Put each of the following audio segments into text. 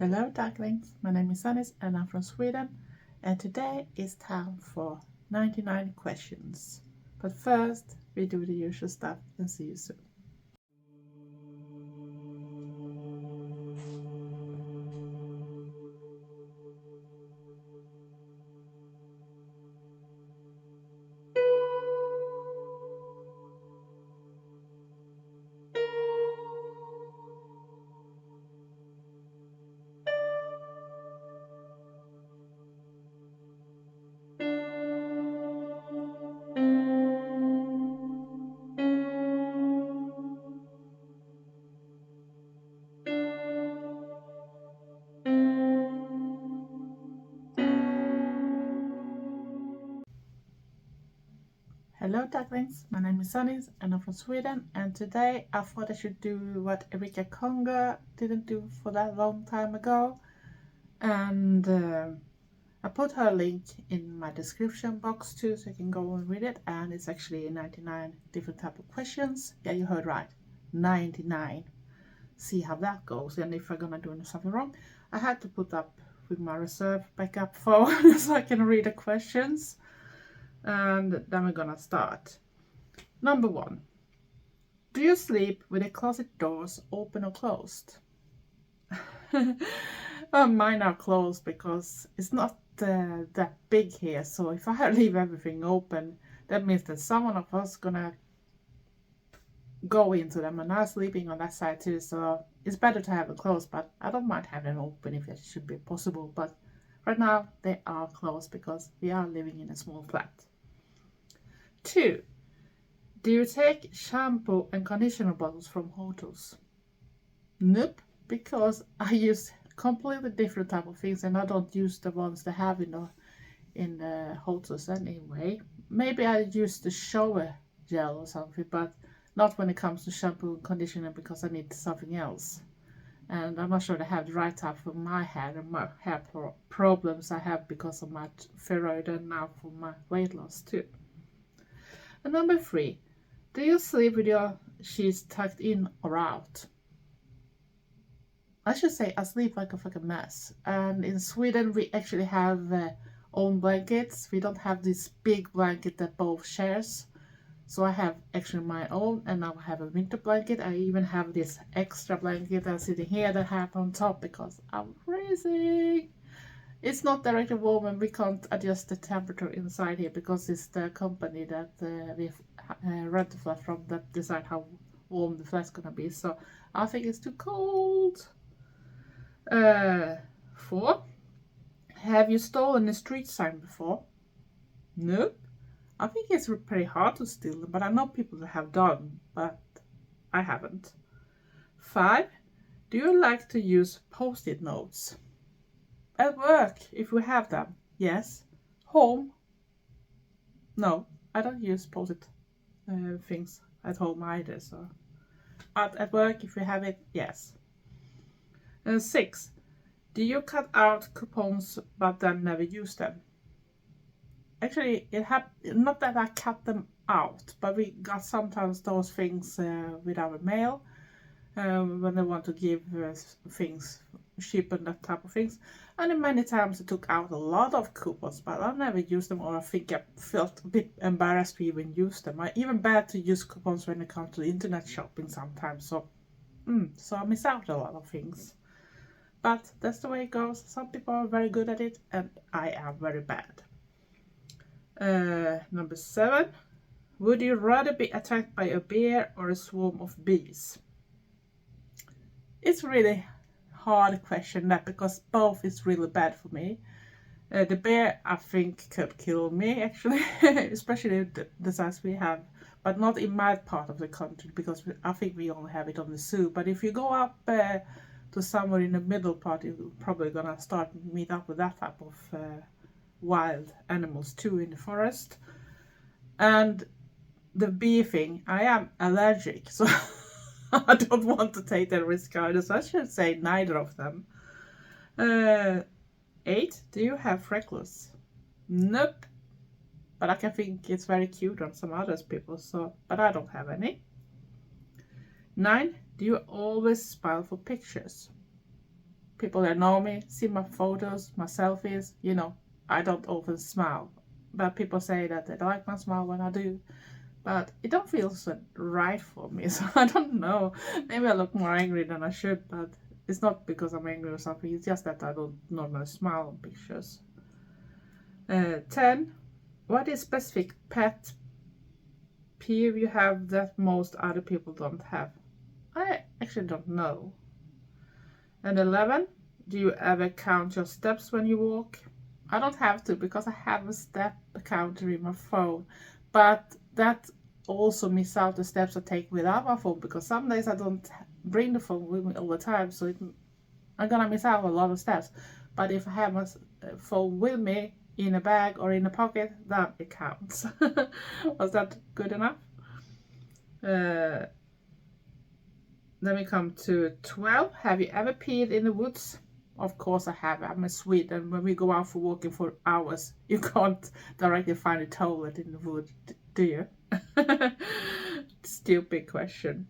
Hello ducklings, my name is Sanniz and I'm from Sweden, and today is time for 99 questions. But first we do the usual stuff and see you soon. Hello ducklings, my name is Sanniz and I'm from Sweden, and today I thought I should do what Erika Conger didn't do for that long time ago, and I put her link in my description box too, so you can go and read it, and it's actually 99 different type of questions. Yeah, you heard right, 99. See how that goes, and if I'm gonna do something wrong, I had to put up with my reserve backup phone so I can read the questions. And then we're gonna start. Number 1. Do you sleep with the closet doors open or closed? Mine are closed because it's not that big here, so if I leave everything open, that means that someone of us gonna go into them, and I'm sleeping on that side too, so it's better to have them closed, but I don't mind having them open if it should be possible. But right now they are closed because we are living in a small flat. 2. Do you take shampoo and conditioner bottles from hotels? Nope, because I use completely different type of things, and I don't use the ones they have in the hotels anyway. Maybe I use the shower gel or something, but not when it comes to shampoo and conditioner, because I need something else. And I'm not sure they have the right type for my hair and my hair problems I have because of my thyroid, and now for my weight loss too. And number 3, do you sleep with your sheets tucked in or out? I should say I sleep like a fucking mess. And in Sweden we actually have own blankets. We don't have this big blanket that both shares. So I have actually my own, and now I have a winter blanket. I even have this extra blanket that's sitting here that I have on top because I'm freezing. It's not directly warm, and we can't adjust the temperature inside here because it's the company that we rent the flat from that decide how warm the flat's gonna be. So I think it's too cold. 4. Have you stolen a street sign before? Nope. I think it's pretty hard to steal them, but I know people that have done, but I haven't. 5. Do you like to use post-it notes? At work, if we have them, yes. Home? No, I don't use post-it things at home either. So, but at work, if we have it, yes. 6. Do you cut out coupons but then never use them? Actually, not that I cut them out, but we got sometimes those things with our mail when they want to give things, ship and that type of things. And many times I took out a lot of coupons, but I never used them, or I think I felt a bit embarrassed to even use them. I even bad to use coupons when it comes to internet shopping sometimes, so I miss out a lot of things. But that's the way it goes. Some people are very good at it, and I am very bad. Number 7. Would you rather be attacked by a bear or a swarm of bees? It's really hard question that, because both is really bad for me. The bear I think could kill me actually, especially the size we have, but not in my part of the country, because I think we only have it on the zoo. But if you go up to somewhere in the middle part, you're probably gonna meet up with that type of wild animals too in the forest. And the bee thing, I am allergic, so I don't want to take that risk either, so I should say neither of them. 8. Do you have freckles? Nope. But I can think it's very cute on some other people, so, but I don't have any. 9. Do you always smile for pictures? people that know me, see my photos, my selfies, you know, I don't often smile. But people say that they like my smile when I do. But it don't feel so right for me, so I don't know. Maybe I look more angry than I should, but it's not because I'm angry or something. It's just that I don't normally smile on pictures. 10. What is specific pet peeve you have that most other people don't have? I actually don't know. And 11. Do you ever count your steps when you walk? I don't have to because I have a step counter in my phone. But that also miss out the steps I take without my phone, because some days I don't bring the phone with me all the time, so I'm gonna miss out a lot of steps. But if I have my phone with me in a bag or in a pocket, then it counts. Was that good enough? Then we come to 12. Have you ever peed in the woods? Of course I have. I'm a Swede, and when we go out for walking for hours, you can't directly find a toilet in the woods, do you? Stupid question.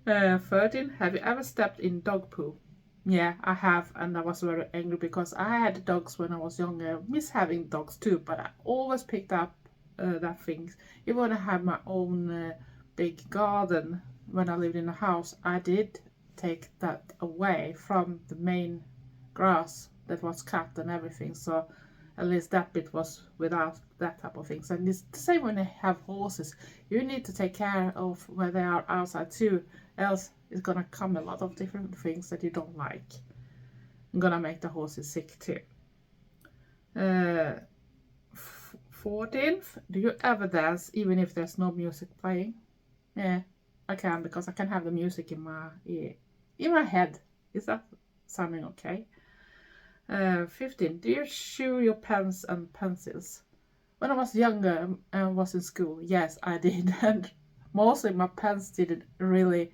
13. Have you ever stepped in dog poo? Yeah, I have, and I was very angry because I had dogs when I was younger. I miss having dogs too, but I always picked up that things. Even when I had my own big garden when I lived in a house, I did take that away from the main grass that was cut and everything. So at least that bit was without that type of things. And it's the same when they have horses. You need to take care of where they are outside too, else it's gonna come a lot of different things that you don't like. I'm gonna make the horses sick too. 14th, do you ever dance even if there's no music playing? Yeah, I can, because I can have the music in my ear, in my head. Is that sounding okay? 15. Do you chew your pens and pencils? When I was younger and was in school, yes, I did. And mostly my pens didn't really,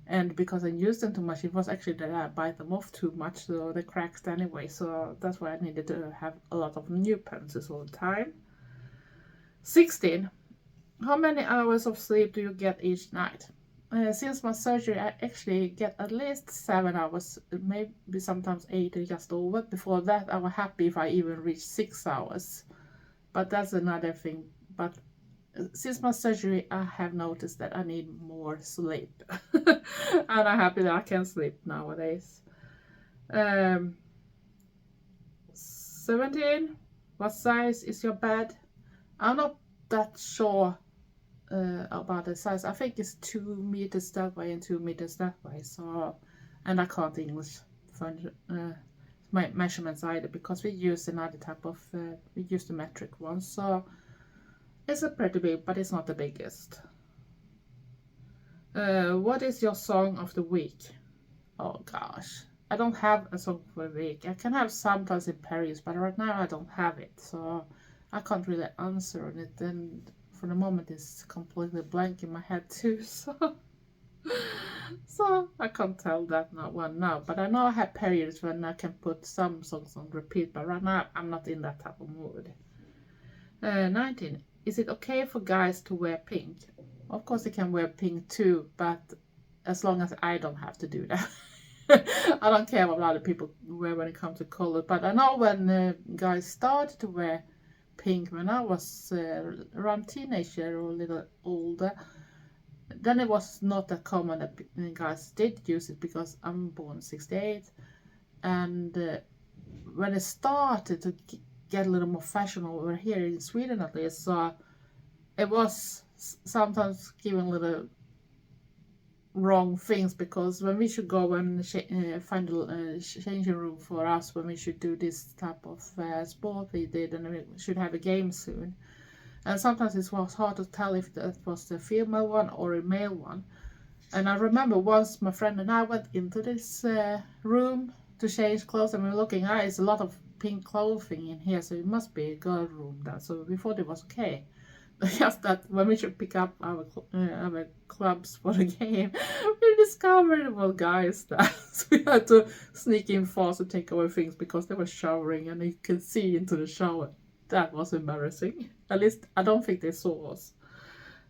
and because I used them too much, it was actually that I bite them off too much, so they cracked anyway. So that's why I needed to have a lot of new pencils all the time. 16. How many hours of sleep do you get each night? Since my surgery, I actually get at least 7 hours, maybe sometimes 8 or just over. Before that, I was happy if I even reached 6 hours. But that's another thing. But since my surgery, I have noticed that I need more sleep. And I'm happy that I can sleep nowadays. 17. What size is your bed? I'm not that sure about the size. I think it's 2 meters that way and 2 meters that way. So, and I can't English for my measurements either, because we use another type of we use the metric one. So it's a pretty big, but it's not the biggest. What is your song of the week? Oh gosh, I don't have a song for the week. I can have sometimes in Paris, but right now I don't have it, so I can't really answer on it. And for the moment it's completely blank in my head too, so I can't tell that one now. But I know I have periods when I can put some songs on repeat, but right now I'm not in that type of mood. 19. Is it okay for guys to wear pink? Of course they can wear pink too, but as long as I don't have to do that. I don't care what other people wear when it comes to color, but I know when guys started to wear pink when I was around teenager or a little older, then it was not that common that guys did use it, because I'm born 68, and when it started to get a little more fashionable over here in Sweden at least, so it was sometimes giving little wrong things, because when we should go and find a changing room for us, when we should do this type of sport we did, and we should have a game soon, and sometimes it was hard to tell if that was the female one or a male one. And I remember once my friend and I went into this room to change clothes, and we were looking, it's a lot of pink clothing in here, so it must be a girl room then. So we thought it was okay. Just that when we should pick up our clubs for the game, we discovered it was guys that so we had to sneak in fast to take our things, because they were showering and you could see into the shower. That was embarrassing. At least I don't think they saw us.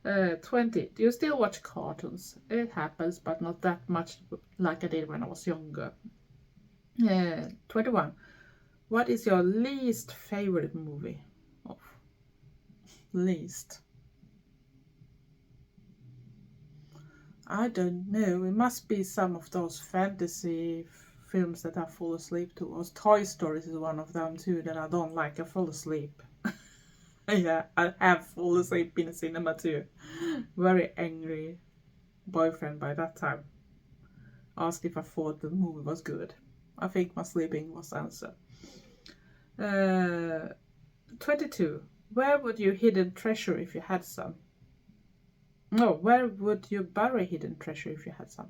20. Do you still watch cartoons? It happens, but not that much like I did when I was younger. 21. What is your least favorite movie? Of least. I don't know. It must be some of those fantasy films that I fall asleep to. Or Toy Story is one of them too that I don't like. I fall asleep. Yeah, I have fallen asleep in the cinema too. Very angry boyfriend by that time. Asked if I thought the movie was good. I think my sleeping was answer. 22. Where would you hidden treasure if you had some? No, where would you bury hidden treasure if you had some?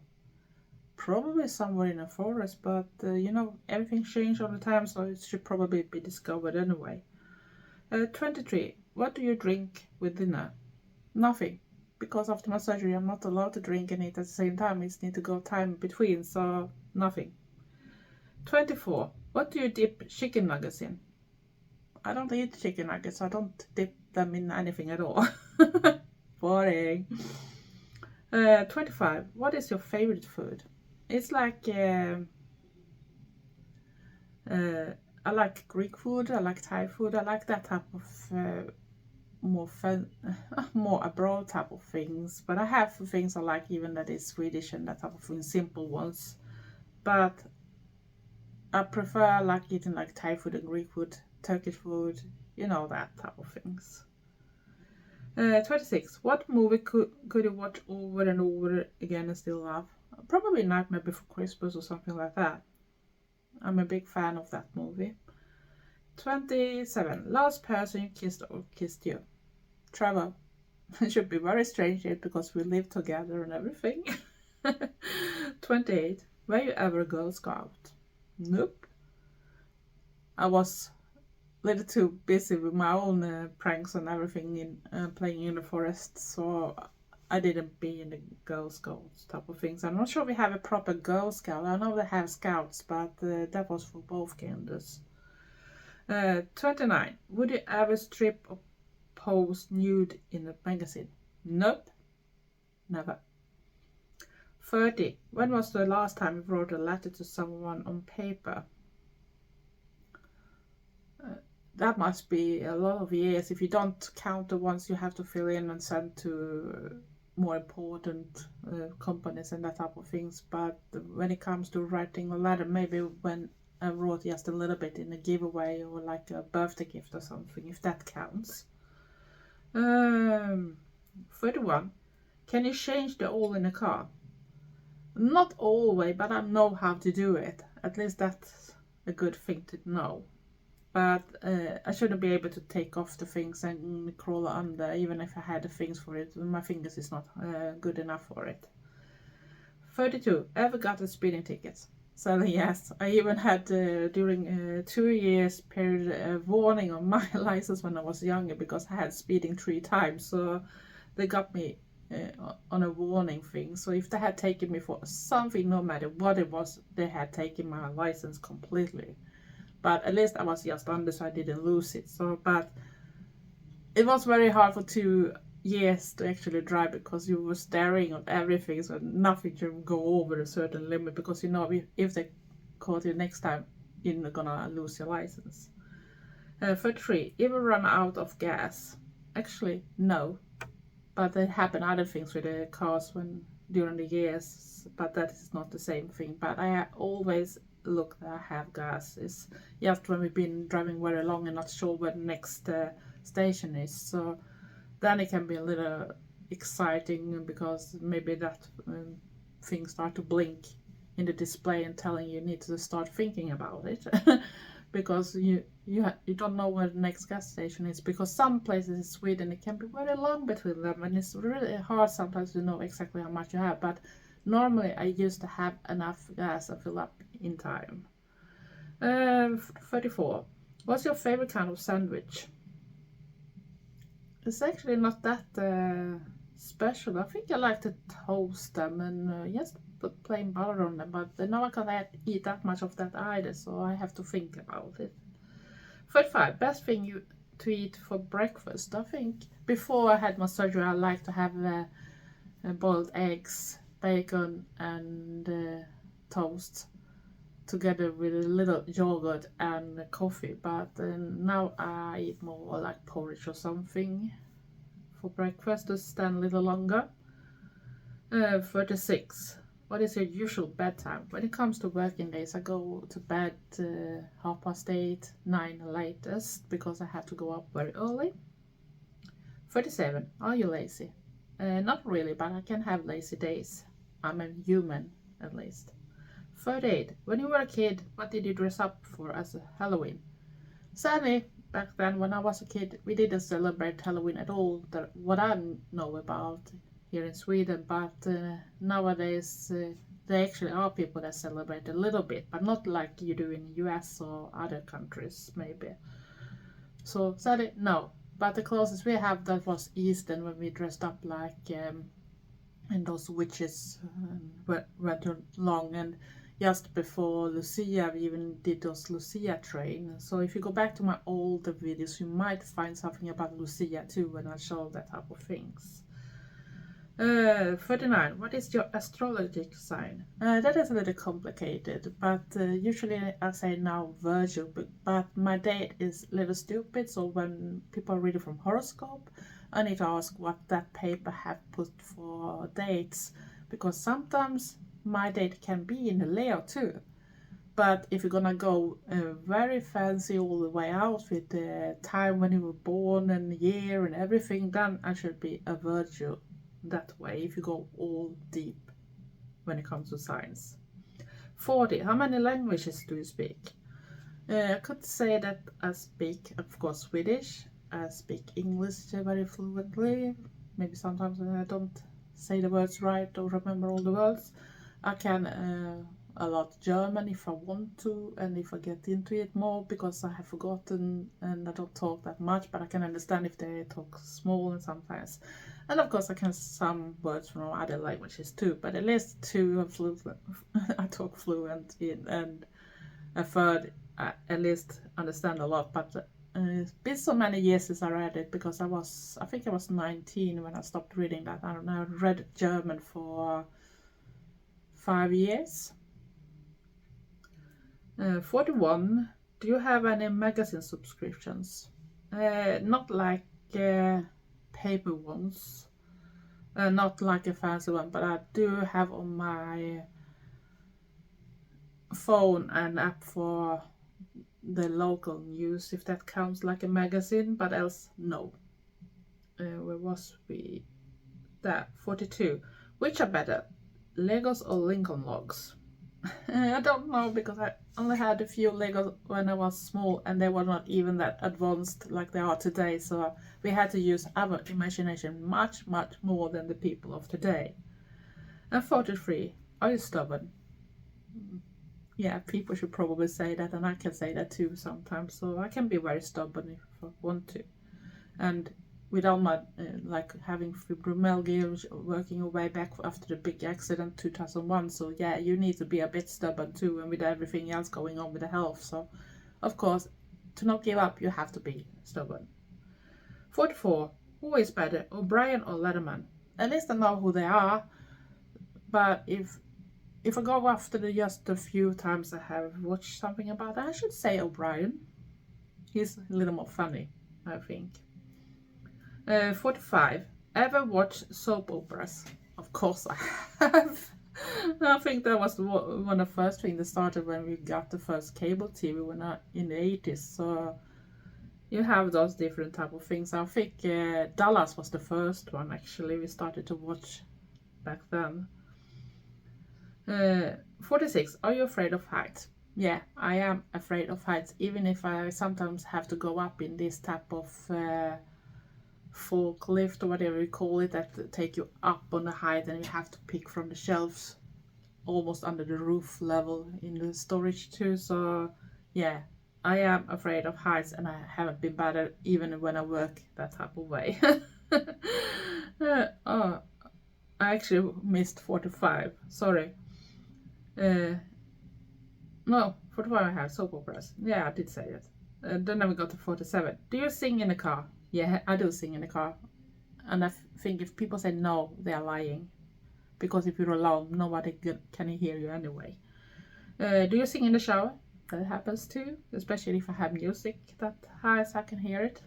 Probably somewhere in a forest, but everything changes all the time, so it should probably be discovered anyway. 23. What do you drink with dinner? Nothing. Because after my surgery, I'm not allowed to drink and eat at the same time. It needs to go time between, so nothing. 24. What do you dip chicken nuggets in? I don't eat chicken nuggets. I don't dip them in anything at all. Boring. 25. What is your favorite food? It's like I like Greek food. I like Thai food. I like that type of more abroad type of things. But I have things I like even that is Swedish and that type of things, simple ones. But I prefer like eating like Thai food and Greek food, Turkish food, that type of things. 26. What movie could you watch over and over again and still love? Probably Nightmare Before Christmas or something like that. I'm a big fan of that movie. 27. Last person you kissed or kissed you? Trevor. It should be very strange because we live together and everything. 28. Were you ever a Girl Scout? Nope. I was a little too busy with my own pranks and everything in playing in the forest, so I didn't be in the Girl Scouts type of things. I'm not sure we have a proper Girl Scout. I know they have Scouts, but that was for both genders. 29. Would you ever strip or pose nude in a magazine? Nope. Never. 30. When was the last time you wrote a letter to someone on paper? That must be a lot of years if you don't count the ones you have to fill in and send to more important companies and that type of things. But when it comes to writing a letter, maybe when I wrote just a little bit in a giveaway or like a birthday gift or something, if that counts. 31. Can you change the oil in a car? Not always, but I know how to do it. At least that's a good thing to know. But I shouldn't be able to take off the things and crawl under, even if I had the things for it. My fingers is not good enough for it. 32. Ever got a speeding ticket? So yes, I even had during 2 years period a warning on my license when I was younger because I had speeding 3 times. So they got me on a warning thing. So if they had taken me for something, no matter what it was, they had taken my license completely. But at least I was just under, so I didn't lose it. But it was very hard for 2 years to actually drive because you were staring at everything, so nothing should go over a certain limit because if they caught you next time, you're not gonna lose your license. 33. Ever run out of gas? Actually, no. But there happen other things with the cars during the years, but that is not the same thing. But I always look that I have gas. It's just when we've been driving very long and not sure where the next station is. So then it can be a little exciting because maybe that thing start to blink in the display and telling you need to start thinking about it. Because you don't know where the next gas station is, because some places in Sweden it can be very long between them and it's really hard sometimes to know exactly how much you have. But normally I used to have enough gas and fill up in time. 34. What's your favorite kind of sandwich? It's actually not that special. I think I like to toast them and just put plain butter on them, but now I can't eat that much of that either, so I have to think about it. 35. Best thing to eat for breakfast? I think before I had my surgery I like to have boiled eggs, bacon and toast together with a little yogurt and coffee, but now I eat more like porridge or something for breakfast to stand a little longer. 36. What is your usual bedtime? When it comes to working days, I go to bed 8:30, 9 latest, because I have to go up very early. 37. Are you lazy? Not really, but I can have lazy days. I'm a human, at least. 38. When you were a kid, what did you dress up for as a Halloween? Sadly, back then when I was a kid, we didn't celebrate Halloween at all, what I know about here in Sweden, but nowadays there actually are people that celebrate a little bit, but not like you do in the US or other countries maybe. So sadly, no. But the closest we have that was Easter, when we dressed up like and those witches went along, and just before Lucia we even did those Lucia train. So if you go back to my older videos, you might find something about Lucia too when I show that type of things. 39. What is your astrology sign? That is a little complicated, but usually I say now Virgil, but my date is a little stupid, so when people read it from horoscope, I need to ask what that paper have put for dates, because sometimes my date can be in the Leo too. But if you're gonna go very fancy all the way out with the time when you were born and the year and everything, then I should be a Virgil that way, if you go all deep when it comes to science. 40. How many languages do you speak? I could say that I speak, of course, Swedish. I speak English very fluently. Maybe sometimes I don't say the words right or remember all the words. I can a lot German if I want to, and if I get into it more, because I have forgotten and I don't talk that much, but I can understand if they talk small and sometimes. And of course I can some words from other languages too, but at least two I talk fluent in, and a third I at least understand a lot. But it's been so many years since I read it, because I think I was 19 when I stopped reading that. I don't know, I read German for 5 years. 41. Do you have any magazine subscriptions? Not like paper ones, not like a fancy one, but I do have on my phone an app for the local news, if that counts like a magazine, but else no. Where was we? There. 42. Which are better, Legos or Lincoln Logs? I don't know, because I only had a few Legos when I was small, and they were not even that advanced like they are today, so we had to use our imagination much more than the people of today. And 43. Are you stubborn? Yeah, people should probably say that, and I can say that too sometimes, so I can be very stubborn if I want to. And without my like having fibromyalgia, working away back after the big accident 2001, so yeah, you need to be a bit stubborn too, and with everything else going on with the health, so of course to not give up you have to be stubborn. 44. Who is better, O'Brien or Letterman? At least I know who they are, but if I go after just a few times I have watched something about that, I should say O'Brien. He's a little more funny, I think. 45. Ever watch soap operas? Of course I have. I think that was one of the first things that started when we got the first cable TV in the 80s. So you have those different type of things. I think Dallas was the first one actually we started to watch back then. 46. Are you afraid of heights? Yeah, I am afraid of heights, even if I sometimes have to go up in this type of forklift or whatever you call it, that take you up on the height, and you have to pick from the shelves almost under the roof level in the storage too. So yeah, I am afraid of heights, and I haven't been better even when I work that type of way. Oh, I actually missed 45, sorry. No, 45 I have soap operas. Yeah, I did say it. Then we got to 47. Do you sing in the car? Yeah, I do sing in the car. And I think if people say no, they are lying. Because if you're alone, nobody can hear you anyway. Do you sing in the shower? That happens too, especially if I have music that high so I can hear it.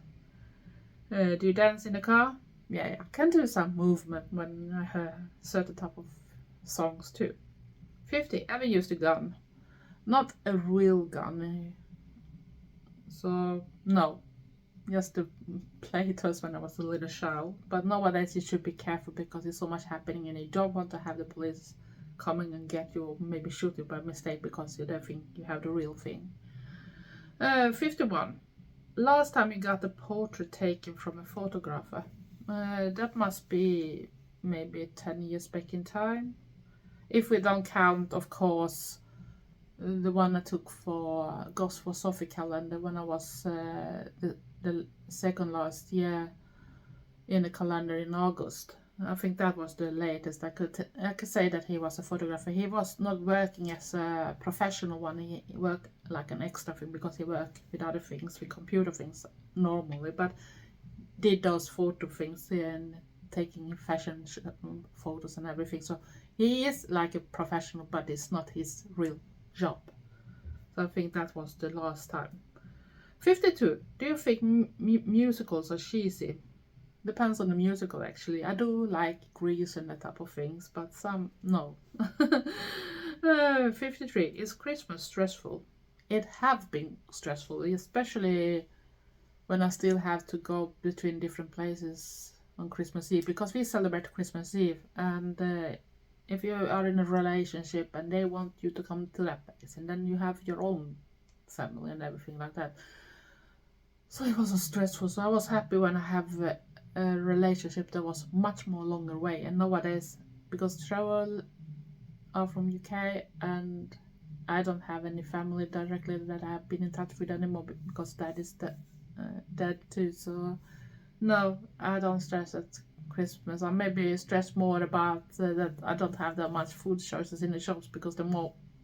Do you dance in the car? Yeah, I can do some movement when I hear certain type of songs too. 50. Ever used a gun? Not a real gun. So, no. Just to play it was when I was a little child. But nowadays you should be careful because there's so much happening and you don't want to have the police coming and get you or maybe shoot you by mistake because you don't think you have the real thing. 51. Last time you got a portrait taken from a photographer. That must be maybe 10 years back in time. If we don't count, of course, the one I took for Goths for Sophie Calender when I was the second last year in the calendar in August. I think that was the latest. I could say that he was a photographer. He was not working as a professional one. He worked like an extra thing because he worked with other things, with computer things normally, but did those photo things and taking fashion photos and everything. So he is like a professional, but it's not his real job. So I think that was the last time. 52. Do you think musicals are cheesy? Depends on the musical actually. I do like Grease and that type of things, but some no. 53. Is Christmas stressful? It have been stressful, especially when I still have to go between different places on Christmas Eve because we celebrate Christmas Eve and if you are in a relationship and they want you to come to that place and then you have your own family and everything like that. So it was so stressful. So I was happy when I have a relationship that was much more longer way. And nowadays, because travel are from UK and I don't have any family directly that I have been in touch with anymore because that is dead too. So no, I don't stress at Christmas. I maybe stress more about that I don't have that much food choices in the shops because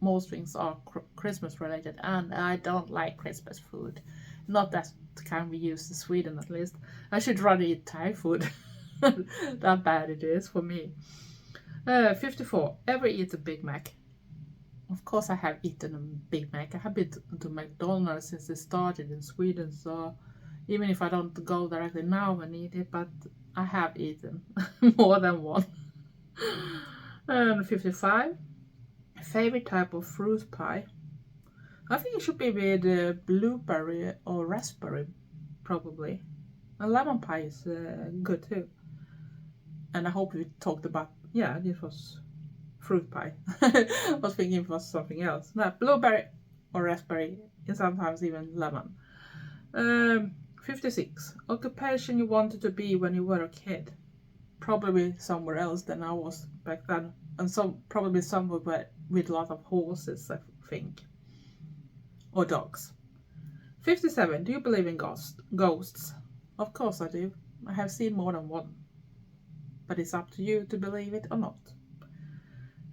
most things are Christmas related and I don't like Christmas food. Not that kind we use in Sweden at least. I should rather eat Thai food. That bad it is for me. 54. Ever eat a Big Mac? Of course I have eaten a Big Mac. I have been to McDonald's since it started in Sweden, so even if I don't go directly now and eat it, but I have eaten more than one. And 55. Favorite type of fruit pie? I think it should be with blueberry or raspberry, probably. And lemon pie is good too. And I hope we talked about, yeah, this was fruit pie. I was thinking it was something else. No, blueberry or raspberry, and sometimes even lemon. 56. Occupation you wanted to be when you were a kid? Probably somewhere else than I was back then. And probably somewhere with a lot of horses, I think. Or dogs. 57. Do you believe in ghosts? Of course I do. I have seen more than one. But it's up to you to believe it or not.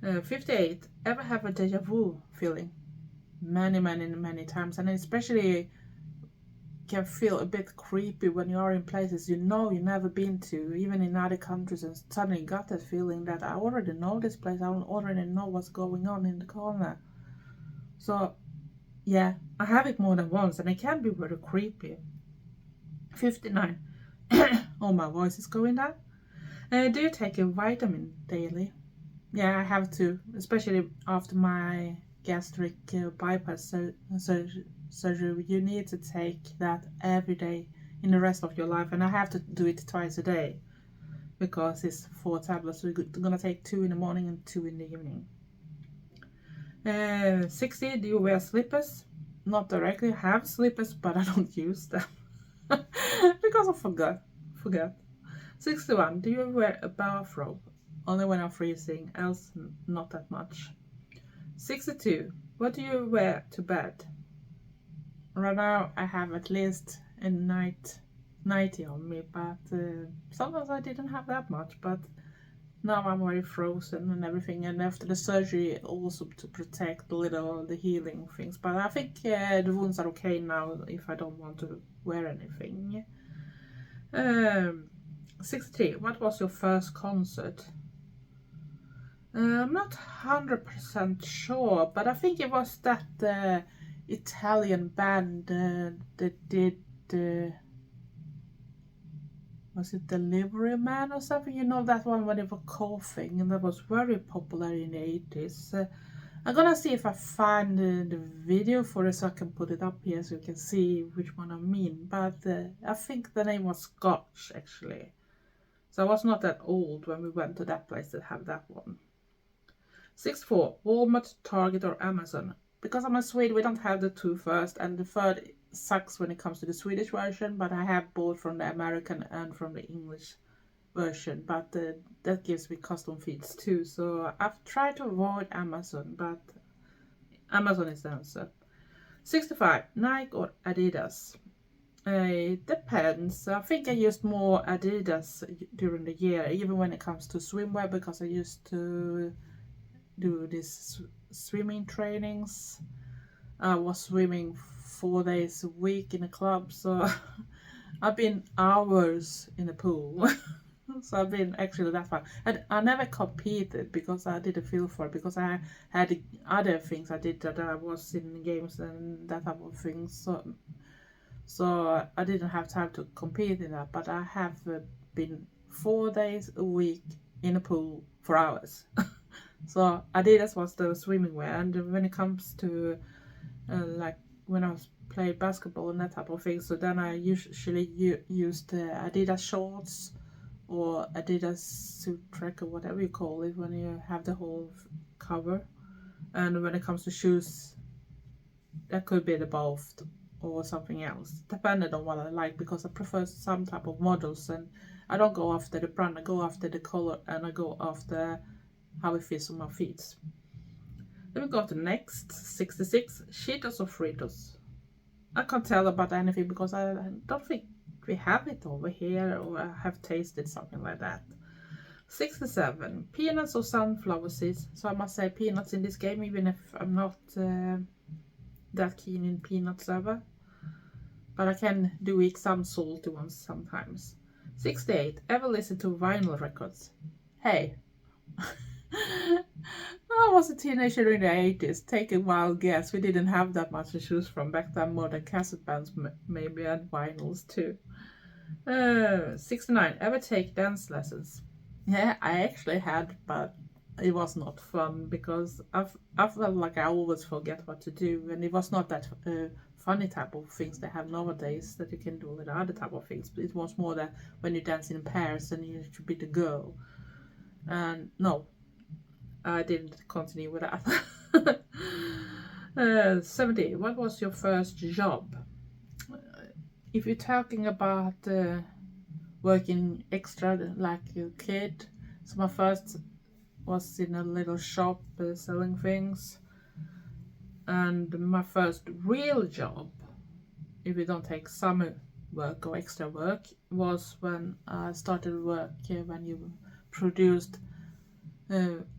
58. Ever have a deja vu feeling? Many times. And especially can feel a bit creepy when you are in places you know you've never been to, even in other countries, and suddenly got that feeling that I already know this place, I already know what's going on in the corner. So yeah, I have it more than once and it can be very creepy. 59. Oh, my voice is going down. Do you take a vitamin daily? Yeah, I have to, especially after my gastric bypass surgery. You need to take that every day in the rest of your life, and I have to do it twice a day because it's 4 tablets. So you're gonna take 2 in the morning and 2 in the evening. 60. Do you wear slippers? Not directly. I have slippers, but I don't use them because I forgot. 61. Do you wear a bathrobe? Only when I'm freezing, else not that much. 62. What do you wear to bed? Right now I have at least a nightie on me, but sometimes I didn't have that much, but now I'm very frozen and everything, and after the surgery also to protect a little the healing things, but I think the wounds are okay now if I don't want to wear anything. 63. What was your first concert? I'm not 100% sure, but I think it was that Italian band that did. Was it Delivery Man or something? You know that one when they were coughing, and that was very popular in the 80s. I'm gonna see if I find the video for it so I can put it up here so you can see which one I mean. But I think the name was Scotch actually. So I was not that old when we went to that place that have that one. 64. Walmart, Target or Amazon. Because I'm a Swede, we don't have the two first, and the third sucks when it comes to the Swedish version, but I have both from the American and from the English version, but that gives me custom feeds too, so I've tried to avoid Amazon, but Amazon is the answer. 65. Nike or Adidas? It depends. I think I used more Adidas during the year, even when it comes to swimwear, because I used to do these swimming trainings. I was swimming 4 days a week in a club, so I've been hours in the pool. So I've been actually that far. And I never competed because I didn't feel for it, because I had other things I did that I was in games and that type of things. So I didn't have time to compete in that. But I have been 4 days a week in a pool for hours. So Adidas was the swimming wear, and when it comes to like when I was playing basketball and that type of thing, so then I usually used Adidas shorts or Adidas suit track or whatever you call it when you have the whole cover. And when it comes to shoes, that could be the both or something else, depending on what I like, because I prefer some type of models and I don't go after the brand, I go after the color and I go after how it fits on my feet. Then we go to the next. 66. Cheetos or Fritos? I can't tell about anything because I don't think we have it over here or I have tasted something like that. 67. Peanuts or sunflower seeds? So I must say peanuts in this game, even if I'm not that keen in peanuts ever. But I can do eat some salty ones sometimes. 68. Ever listen to vinyl records? Hey. I was a teenager in the 80s. Take a wild guess. We didn't have that much to choose from back then, more than cassette bands, maybe, and vinyls too. 69. Ever take dance lessons? Yeah, I actually had, but it was not fun because I felt like I always forget what to do, and it was not that funny type of things they have nowadays that you can do with other type of things. But it was more that when you dance in pairs and you should be the girl. And no, I didn't continue with that. 70. What was your first job? If you're talking about working extra like a kid, so my first was in a little shop selling things. And my first real job, if you don't take summer work or extra work, was when I started work when you produced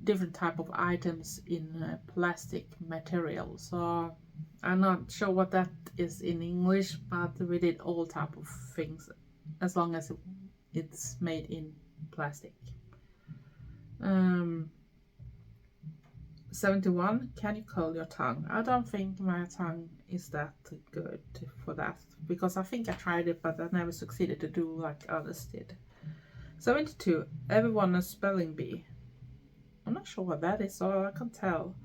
different type of items in plastic material. So I'm not sure what that is in English, but we did all type of things as long as it's made in plastic. 71. Can you curl your tongue? I don't think my tongue is that good for that, because I think I tried it but I never succeeded to do like others did. 72. Ever won a spelling bee? I'm not sure what that is, so I can't tell.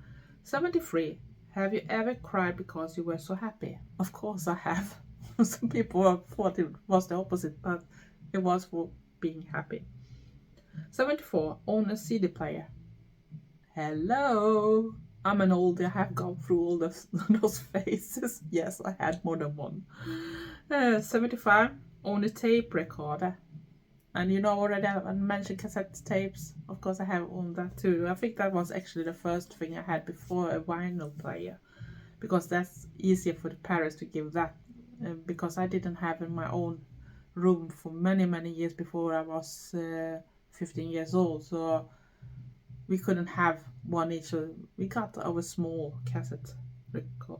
73. Have you ever cried because you were so happy? Of course I have. Some people thought it was the opposite, but it was for being happy. 74. Own a CD player. Hello. I'm an oldie. I have gone through all those phases. Yes, I had more than one. 75. Own a tape recorder. And you know already I mentioned cassette tapes. Of course I have owned that too. I think that was actually the first thing I had before a vinyl player, because that's easier for the parents to give that, because I didn't have in my own room for many years before I was 15 years old, so we couldn't have one each. So we got our small cassette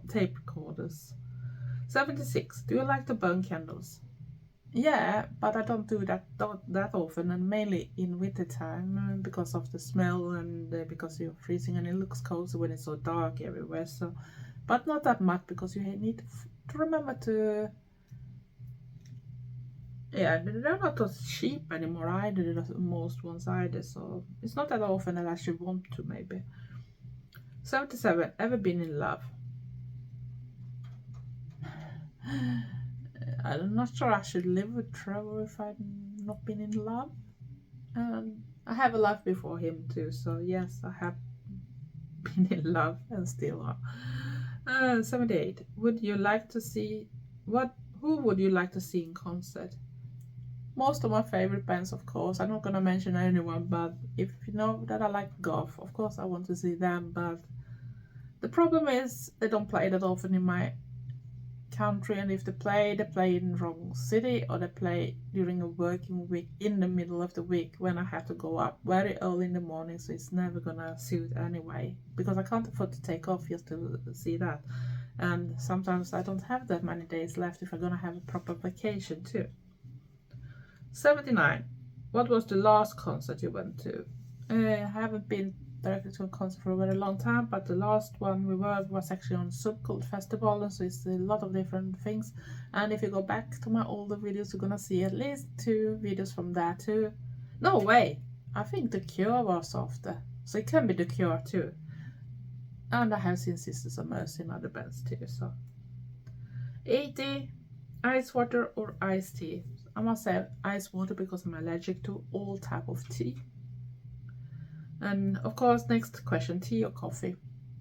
tape recorders. 76. Do you like to burn candles? Yeah, but I don't do that often, and mainly in winter time because of the smell and because you're freezing and it looks cozy when it's so dark everywhere. So, but not that much because you need to remember to. Yeah, they're not as cheap anymore either. Most ones either, so it's not that often that I should want to. Maybe 77. Ever been in love? I'm not sure I should live with Trevor if I've not been in love. I have a life before him too, so yes, I have been in love and still are. 78. Would you like to see what? Who would you like to see in concert? Most of my favorite bands, of course. I'm not gonna mention anyone, but if you know that I like Goths, of course I want to see them. But the problem is they don't play that often in my country, and if they play in the wrong city, or they play during a working week in the middle of the week when I have to go up very early in the morning, so it's never gonna suit anyway because I can't afford to take off just to see that, and sometimes I don't have that many days left if I'm gonna have a proper vacation too. 79. What was the last concert you went to? I haven't been directly to a concert for a very long time, but the last one we were was actually on Subkultfestivalen, so it's a lot of different things. And if you go back to my older videos, you're gonna see at least 2 videos from that too. No way! I think The Cure was after, so it can be The Cure too. And I have seen Sisters of Mercy in other bands too, so. 80. Ice water or iced tea? I must say ice water because I'm allergic to all type of tea. And of course, next question, tea or coffee?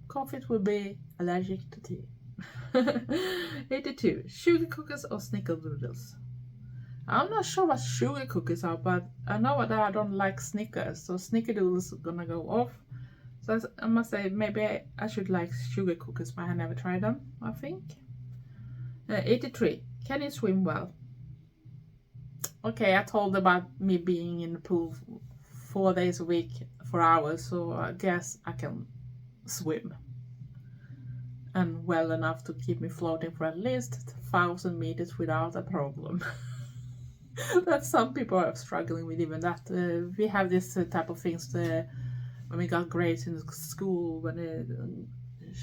Coffee will be allergic to tea. 82. Sugar cookies or snickerdoodles? I'm not sure what sugar cookies are, but I know that I don't like Snickers, so snickerdoodles are gonna go off. So I must say maybe I should like sugar cookies, but I never tried them, I think. 83. Can you swim well? Okay, I told about me being in the pool 4 days a week for hours, so I guess I can swim. And well enough to keep me floating for at least 1,000 meters without a problem. That some people are struggling with even that. We have this type of things when we got grades in school when they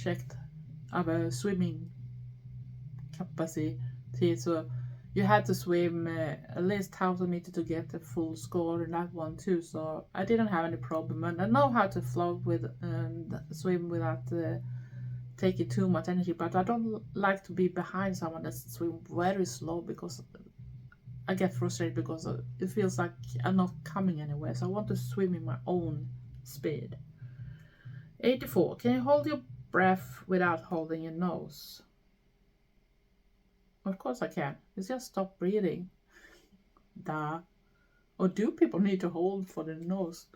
checked our swimming capacity. So you had to swim at least 1,000 meters to get a full score in that one too. So I didn't have any problem, and I know how to float with and swim without taking too much energy. But I don't like to be behind someone that swim very slow because I get frustrated because it feels like I'm not coming anywhere. So I want to swim in my own speed. 84. Can you hold your breath without holding your nose? Of course I can. It's just stop breathing. Duh. Or do people need to hold for the nose?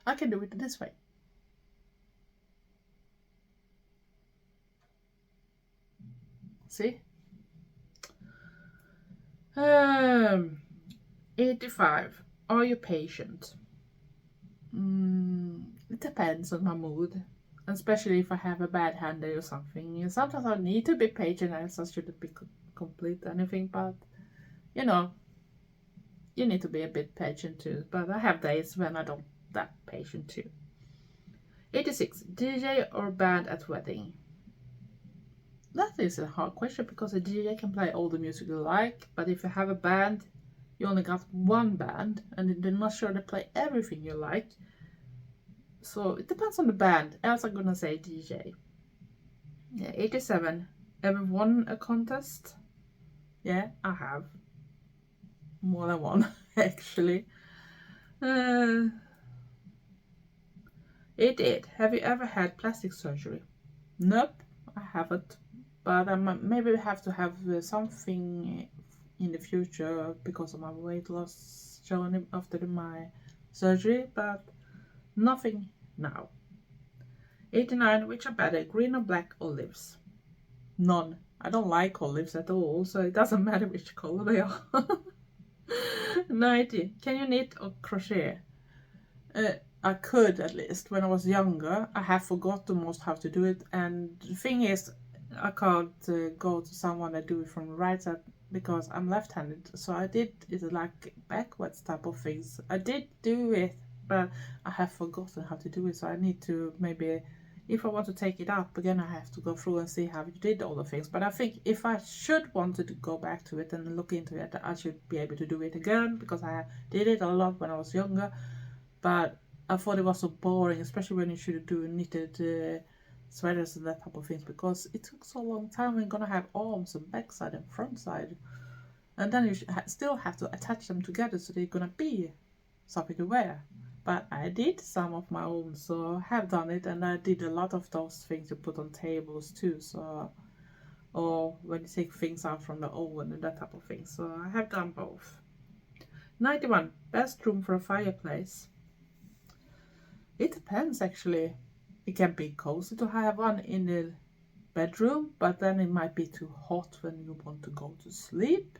I can do it this way. See? 85. Are you patient? It depends on my mood. Especially if I have a bad hand day or something. Sometimes I need to be patient, else I shouldn't be complete anything. But, you know, you need to be a bit patient too. But I have days when I don't that patient too. 86. DJ or band at wedding? That is a hard question because a DJ can play all the music you like, but if you have a band, you only got one band, and they're not sure they play everything you like. So it depends on the band. Else I'm gonna say DJ. Yeah, 87. Ever won a contest? Yeah, I have. More than one, actually. 88. Have you ever had plastic surgery? Nope, I haven't. But I maybe have to have something in the future because of my weight loss journey after my surgery, but nothing now. 89. Which are better, green or black olives? None. I don't like olives at all, so it doesn't matter which color they are. 90. Can you knit or crochet? I could at least when I was younger. I have forgotten most how to do it, and the thing is, I can't go to someone that do it from the right side because I'm left-handed. So I did it like backwards type of things. I did do it, but I have forgotten how to do it. So I need to maybe, if I want to take it up again, I have to go through and see how you did all the things. But I think if I should wanted to go back to it and look into it, I should be able to do it again because I did it a lot when I was younger. But I thought it was so boring, especially when you should do knitted sweaters and that type of things, because it took so long time. We're gonna have arms and backside and front side, and then you still have to attach them together so they're gonna be something to wear. But I did some of my own, so I have done it, and I did a lot of those things you put on tables too. So, or when you take things out from the oven and that type of thing. So I have done both. 91. Best room for a fireplace. It depends actually. It can be cozy to have one in the bedroom, but then it might be too hot when you want to go to sleep.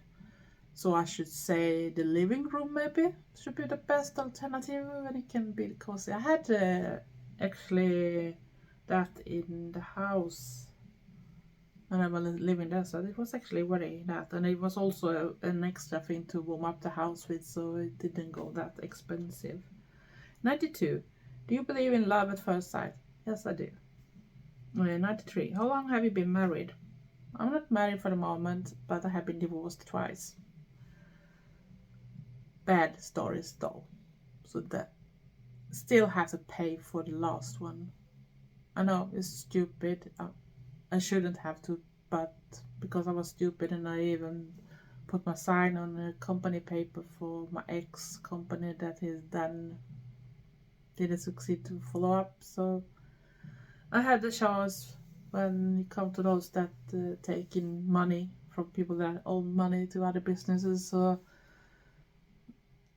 So I should say the living room maybe should be the best alternative when it can be cozy. I had actually that in the house when I was living there, so it was actually very that, and it was also an extra thing to warm up the house with, so it didn't go that expensive. 92. Do you believe in love at first sight? Yes, I do. 93. How long have you been married? I'm not married for the moment, but I have been divorced twice. Bad stories though, so that still have to pay for the last one. I know it's stupid. I shouldn't have to, but because I was stupid and I even put my sign on a company paper for my ex company that is then didn't succeed to follow up. So I had the chance when it comes to those that take in money from people that own money to other businesses. So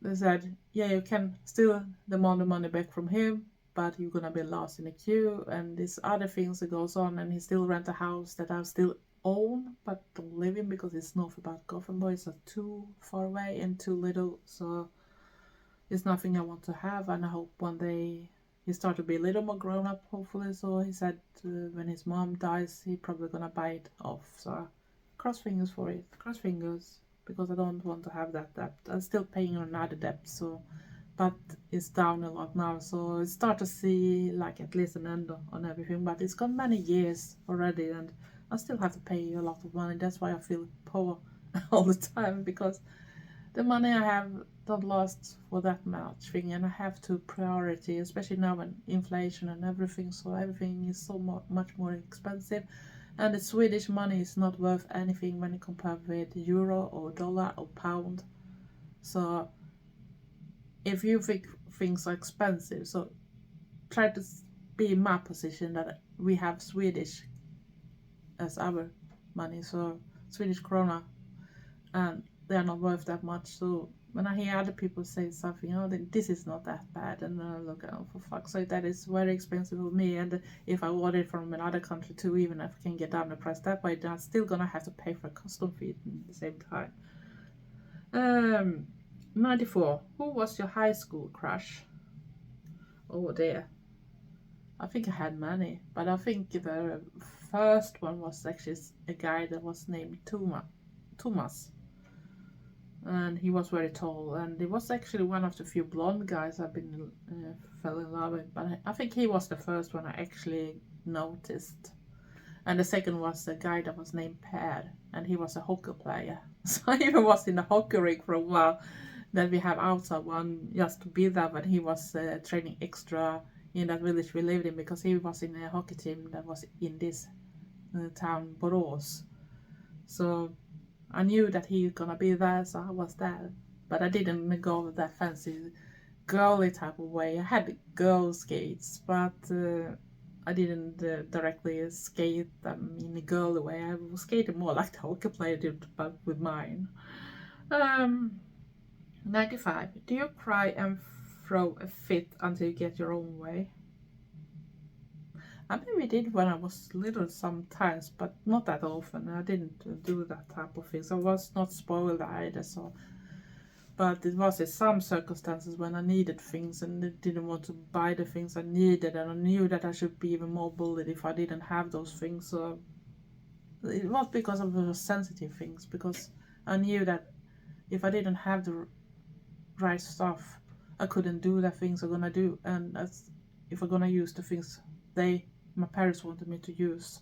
they said, yeah, you can still demand the money back from him, but you're gonna be last in the queue, and these other things that goes on, and he still rent a house that I still own but don't live in because it's north about Gothenburg. It's too far away and too little, so it's nothing I want to have, and I hope one day he start to be a little more grown up, hopefully. So he said when his mom dies, he probably gonna buy it off. So cross fingers for it. Cross fingers, because I don't want to have that debt. I'm still paying another debt, so but it's down a lot now. So I start to see like at least an end on everything. But it's gone many years already, and I still have to pay a lot of money. That's why I feel poor all the time, because the money I have don't last for that much thing, and I have to priority, especially now when inflation and everything, so everything is so much more expensive, and the Swedish money is not worth anything when you compare with euro or dollar or pound. So if you think things are expensive, so try to be in my position that we have Swedish as our money, so Swedish krona, and they are not worth that much. So when I hear other people say something, oh, this is not that bad, and then I look, oh, for fuck's sake, that is very expensive for me. And if I order it from another country too, even if I can get down the price that way, then I'm still gonna have to pay for a custom fee at the same time. 94. Who was your high school crush? Oh dear. I think I had many, but I think the first one was actually a guy that was named Thomas, and he was very tall, and he was actually one of the few blonde guys I've been fell in love with. But I think he was the first one I actually noticed, and the second was a guy that was named Per, and he was a hockey player. So I even was in the hockey rink for a while. That we have outside one just to be there when he was training extra in that village we lived in, because he was in a hockey team that was in this town Borås. So I knew that he was gonna be there, so I was there. But I didn't go that fancy girly type of way. I had girl skates, but I didn't directly skate them in a girly way. I was skating more like the hockey player did, but with mine. 95. Do you cry and throw a fit until you get your own way? I maybe did when I was little sometimes, but not that often. I didn't do that type of things. I was not spoiled either, so. But it was in some circumstances when I needed things and didn't want to buy the things I needed, and I knew that I should be even more bullied if I didn't have those things. So it was because of the sensitive things, because I knew that if I didn't have the right stuff, I couldn't do the things I'm gonna do, and if I'm gonna use the things my parents wanted me to use,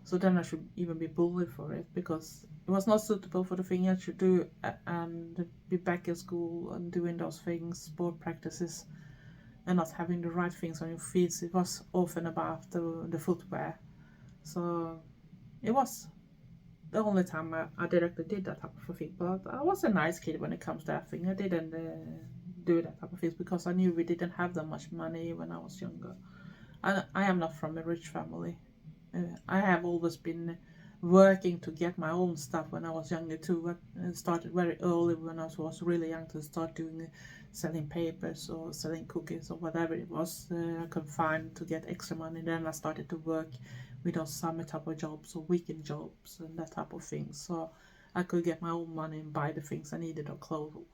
so then I should even be bullied for it, because it was not suitable for the thing I should do, and be back in school and doing those things, sport practices, and not having the right things on your feet. It was often about the footwear. So it was the only time I directly did that type of thing. But I was a nice kid when it comes to that thing. I didn't do that type of things because I knew we didn't have that much money when I was younger. I am not from a rich family. I have always been working to get my own stuff when I was younger too. I started very early when I was really young to start doing selling papers or selling cookies or whatever it was I could find to get extra money. Then I started to work with those summer type of jobs or weekend jobs and that type of thing. So I could get my own money and buy the things I needed, or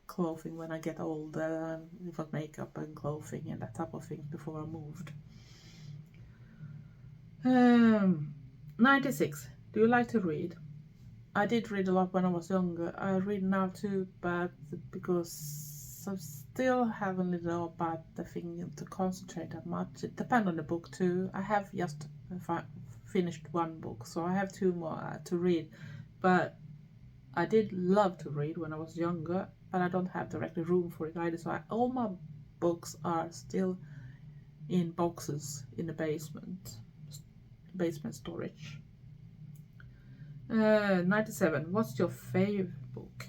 clothing when I get older, it was makeup and clothing and that type of thing before I moved. 96. Do you like to read? I did read a lot when I was younger. I read now too, but because I still haven't little about the thing to concentrate that much. It depends on the book too. I have just finished one book, so I have 2 more to read. But I did love to read when I was younger, but I don't have directly room for it either. So all my books are still in boxes in the basement storage. 97. What's your favorite book?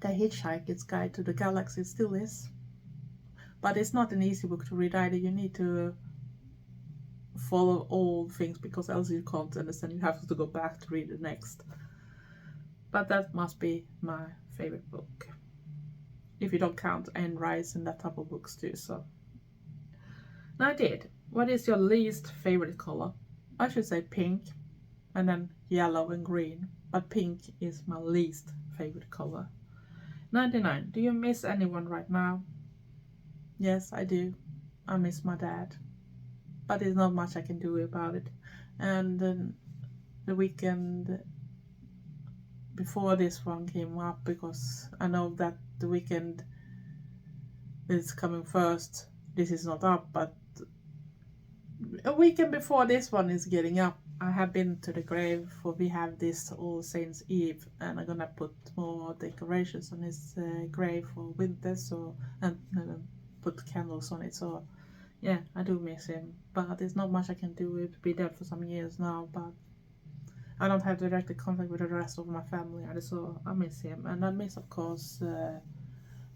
The Hitchhiker's Guide to the Galaxy still is. But it's not an easy book to read either. You need to follow all things, because else you can't understand. You have to go back to read the next. But that must be my favorite book. If you don't count Anne Rice and that type of books too. So 98. What is your least favorite color? I should say pink, and then yellow and green, but pink is my least favorite color. 99. Do you miss anyone right now? Yes, I do. I miss my dad, but there's not much I can do about it. And the weekend before this one came up, because I know that the weekend is coming first. This is not up, but a weekend before this one is getting up, I have been to the grave, for we have this All Saints Eve, and I'm gonna put more decorations on his grave for winter, so and put candles on it. So yeah, I do miss him, but there's not much I can do. We've been dead for some years now, but I don't have direct contact with the rest of my family either, so I miss him. And I miss, of course,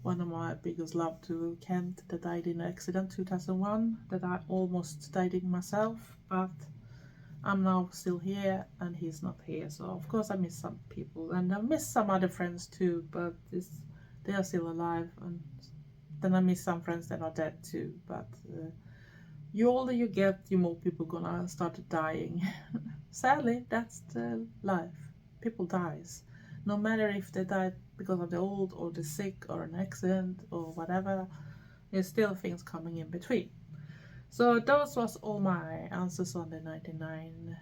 one of my biggest love to Kent, that died in an accident 2001, that I almost died in myself, but I'm now still here and he's not here. So of course I miss some people, and I miss some other friends too, but they are still alive. And then I miss some friends that are dead too. But the older you get, the more people gonna start dying. Sadly, that's the life. People dies. No matter if they died because of the old or the sick or an accident or whatever, there's still things coming in between. So those was all my answers on the 99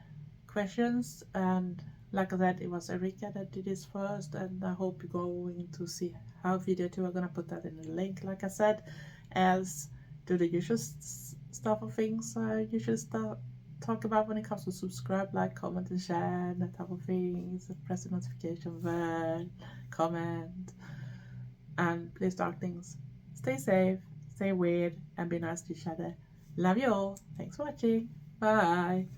questions, and like I said, it was Erika that did this first, and I hope you're going to see her video too. I'm gonna put that in the link, like I said, as to the usual stuff of things I usually talk about when it comes to subscribe, like, comment and share, that type of things. Press the notification bell, comment, and please darklings, stay safe, stay weird, and be nice to each other. Love you all. Thanks for watching. Bye.